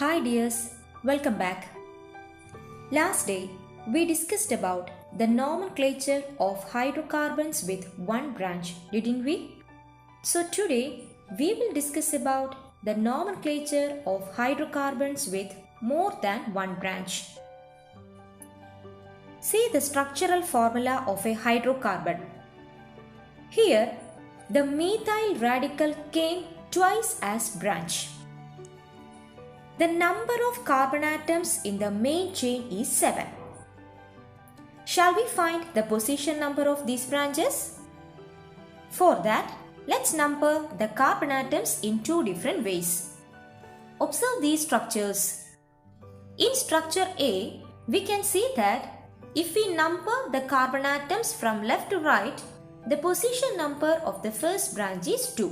Hi dears, welcome back. Last day we discussed about the nomenclature of hydrocarbons with one branch, didn't we? So today we will discuss about the nomenclature of hydrocarbons with more than one branch. See the structural formula of a hydrocarbon. Here the methyl radical came twice as branch. The number of carbon atoms in the main chain is 7. Shall we find the position number of these branches? For that, let's number the carbon atoms in two different ways. Observe these structures. In structure A, we can see that if we number the carbon atoms from left to right, the position number of the first branch is 2.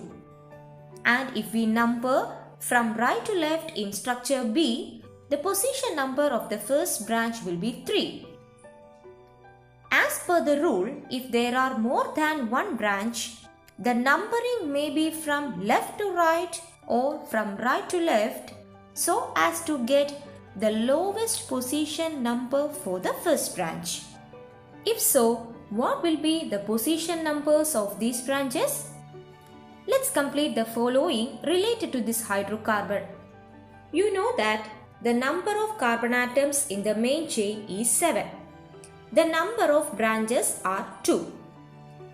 And if we number from right to left in structure B, the position number of the first branch will be 3. As per the rule, if there are more than one branch, the numbering may be from left to right or from right to left so as to get the lowest position number for the first branch. If so, what will be the position numbers of these branches? Let's complete the following related to this hydrocarbon. You know that the number of carbon atoms in the main chain is 7. The number of branches are 2.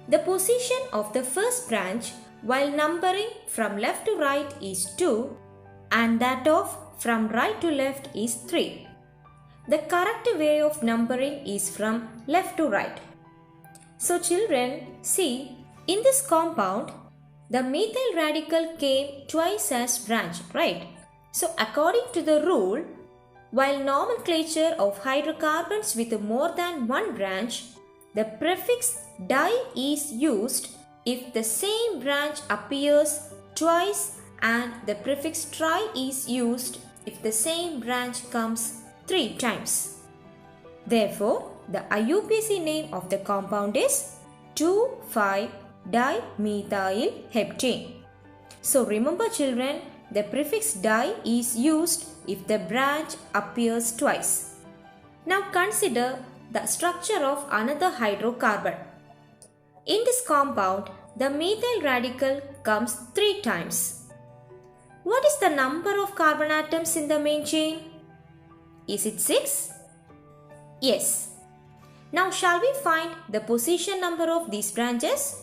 The position of the first branch while numbering from left to right is 2 and that of from right to left is 3. The correct way of numbering is from left to right. So children, see, in this compound, the methyl radical came twice as branch, right? So according to the rule, while nomenclature of hydrocarbons with more than one branch, the prefix di is used if the same branch appears twice and the prefix tri is used if the same branch comes 3 times. Therefore, the IUPAC name of the compound is 2,5-dimethyl-heptane. So remember children, the prefix di is used if the branch appears twice. Now consider the structure of another hydrocarbon. In this compound, the methyl radical comes 3 times. What is the number of carbon atoms in the main chain? Is it 6? Yes. Now shall we find the position number of these branches?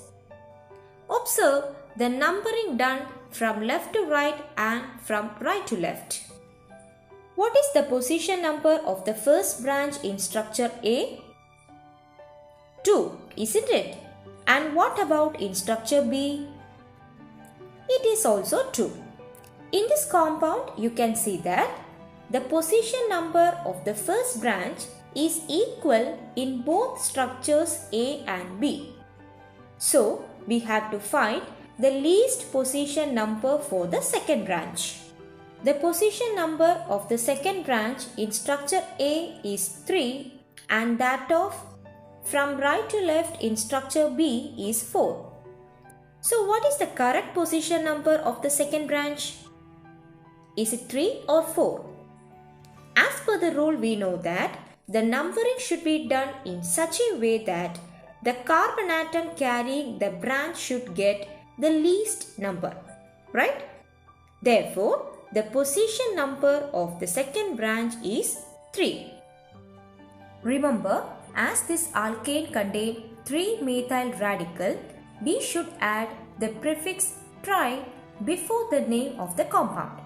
Observe the numbering done from left to right and from right to left. What is the position number of the first branch in structure A? 2, isn't it? And what about in structure B? It is also 2. In this compound, you can see that the position number of the first branch is equal in both structures A and B. So, we have to find the least position number for the second branch. The position number of the second branch in structure A is 3 and that of from right to left in structure B is 4. So, what is the correct position number of the second branch? Is it 3 or 4? As per the rule, we know that the numbering should be done in such a way that the carbon atom carrying the branch should get the least number, right? Therefore, the position number of the second branch is 3. Remember, as this alkane contains 3 methyl radical, we should add the prefix tri before the name of the compound.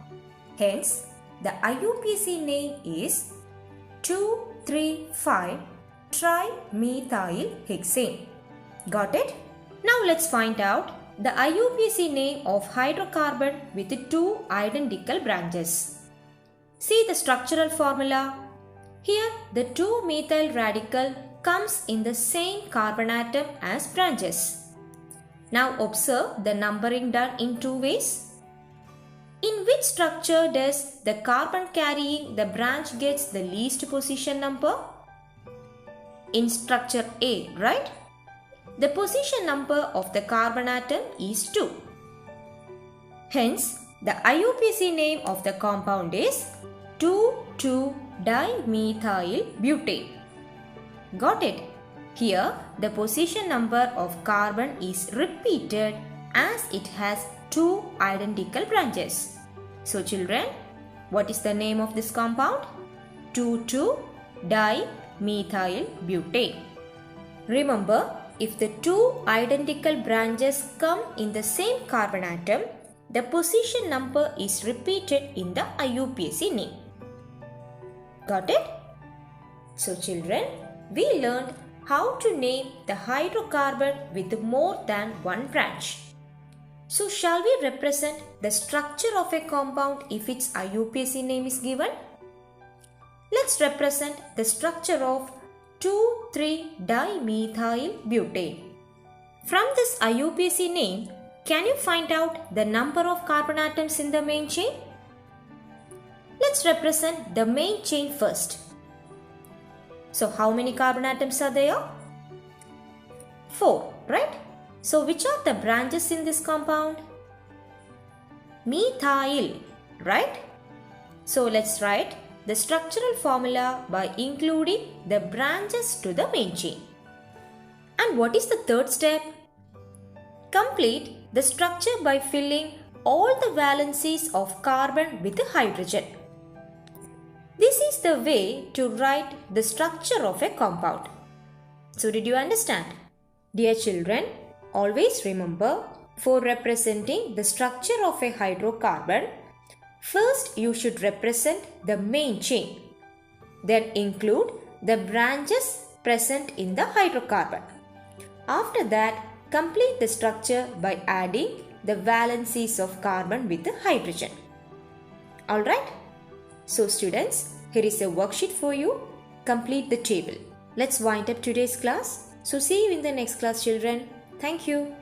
Hence, the IUPAC name is 2,3,5-trimethyl-hexane. Got it? Now let's find out the IUPAC name of hydrocarbon with 2 identical branches. See the structural formula. Here the 2 methyl radical comes in the same carbon atom as branches. Now observe the numbering done in 2 ways. In which structure does the carbon carrying the branch gets the least position number? In structure A, right? The position number of the carbon atom is 2. Hence, the IUPAC name of the compound is 2,2-dimethyl butane. Got it? Here, the position number of carbon is repeated as it has two identical branches. So children, what is the name of this compound? 2,2-dimethyl butane. Remember, if the two identical branches come in the same carbon atom, the position number is repeated in the IUPAC name. Got it? So children, we learned how to name the hydrocarbon with more than one branch. So shall we represent the structure of a compound if its IUPAC name is given? Let's represent the structure of 2,3-dimethyl butane. From this IUPAC name, can you find out the number of carbon atoms in the main chain? Let's represent the main chain first. So how many carbon atoms are there? 4, right? So which are the branches in this compound? Methyl, right? So let's write the structural formula by including the branches to the main chain. And what is the third step? Complete the structure by filling all the valencies of carbon with hydrogen. This is the way to write the structure of a compound. So did you understand? Dear children, always remember, for representing the structure of a hydrocarbon, first you should represent the main chain. Then include the branches present in the hydrocarbon. After that, complete the structure by adding the valencies of carbon with the hydrogen. Alright? So students, here is a worksheet for you. Complete the table. Let's wind up today's class. So see you in the next class, children. Thank you.